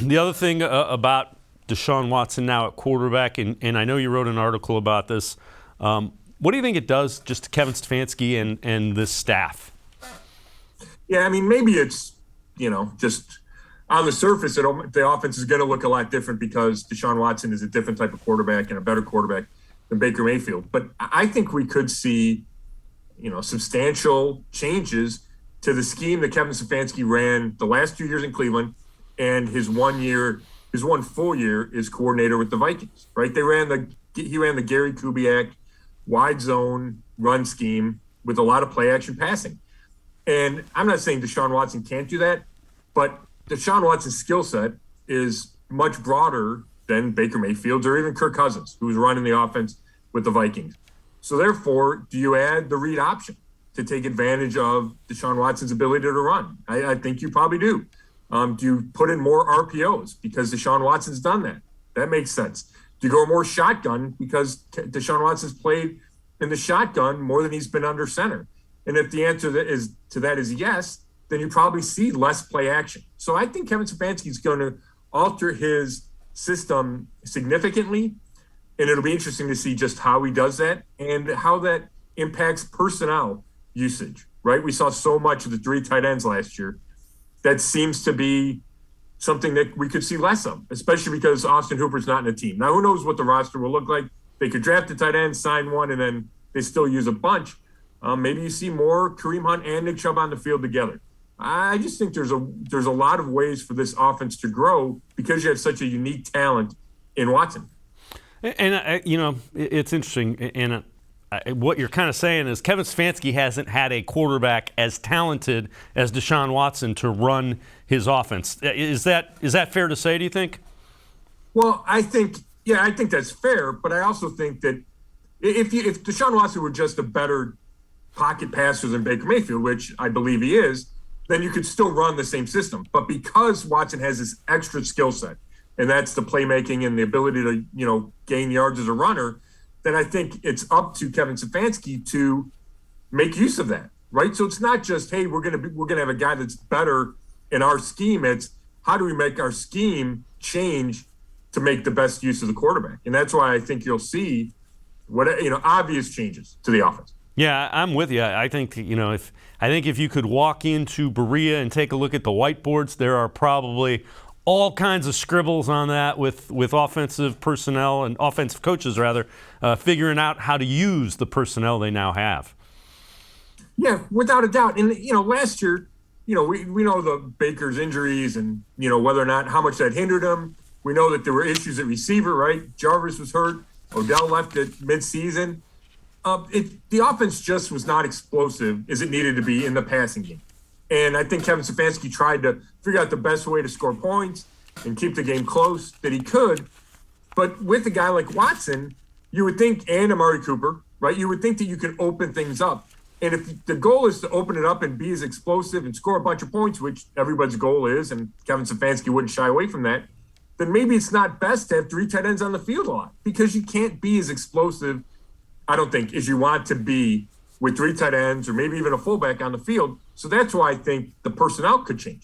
The other thing about Deshaun Watson now at quarterback, and I know you wrote an article about this, what do you think it does just to Kevin Stefanski and this staff? Yeah, I mean, maybe it's, just on the surface, the offense is going to look a lot different because Deshaun Watson is a different type of quarterback and a better quarterback than Baker Mayfield. But I think we could see, substantial changes to the scheme that Kevin Stefanski ran the last 2 years in Cleveland and his one full year as coordinator with the Vikings, right? He ran the Gary Kubiak wide zone run scheme with a lot of play action passing. And I'm not saying Deshaun Watson can't do that, but Deshaun Watson's skill set is much broader than Baker Mayfield's or even Kirk Cousins, who's running the offense with the Vikings. So therefore, do you add the read option to take advantage of Deshaun Watson's ability to run? I think you probably do. Do you put in more RPOs because Deshaun Watson's done that? That makes sense. Do you go more shotgun because Deshaun Watson's played in the shotgun more than he's been under center? And if the answer to that is yes, then you probably see less play action. So I think Kevin Stefanski is going to alter his system significantly, and it'll be interesting to see just how he does that and how that impacts personnel usage, right? We saw so much of the 3 tight ends last year. That seems to be something that we could see less of, especially because Austin Hooper's not in the team. Now, who knows what the roster will look like? They could draft a tight end, sign one, and then they still use a bunch. Maybe you see more Kareem Hunt and Nick Chubb on the field together. I just think there's a lot of ways for this offense to grow because you have such a unique talent in Watson. And, it's interesting. And what you're kind of saying is Kevin Stefanski hasn't had a quarterback as talented as Deshaun Watson to run his offense. Is that fair to say, do you think? Well, I think that's fair. But I also think that if Deshaun Watson were just a better pocket passer than Baker Mayfield, which I believe he is, then you could still run the same system. But because Watson has this extra skill set, and that's the playmaking and the ability to, gain yards as a runner, then I think it's up to Kevin Stefanski to make use of that, right? So it's not just, hey, we're gonna have a guy that's better in our scheme. It's how do we make our scheme change to make the best use of the quarterback? And that's why I think you'll see obvious changes to the offense. Yeah, I'm with you. I think if you could walk into Berea and take a look at the whiteboards, there are probably all kinds of scribbles on that with offensive personnel and offensive coaches rather figuring out how to use the personnel they now have. Yeah, without a doubt. And last year, we know the Baker's injuries and whether or not how much that hindered him. We know that there were issues at receiver, right? Jarvis was hurt. Odell left at midseason. The offense just was not explosive as it needed to be in the passing game. And I think Kevin Stefanski tried to figure out the best way to score points and keep the game close that he could. But with a guy like Watson, you would think, and Amari Cooper, right, you would think that you could open things up. And if the goal is to open it up and be as explosive and score a bunch of points, which everybody's goal is, and Kevin Stefanski wouldn't shy away from that, then maybe it's not best to have 3 tight ends on the field a lot because you can't be as explosive, I don't think, as you want to be with 3 tight ends or maybe even a fullback on the field. So that's why I think the personnel could change.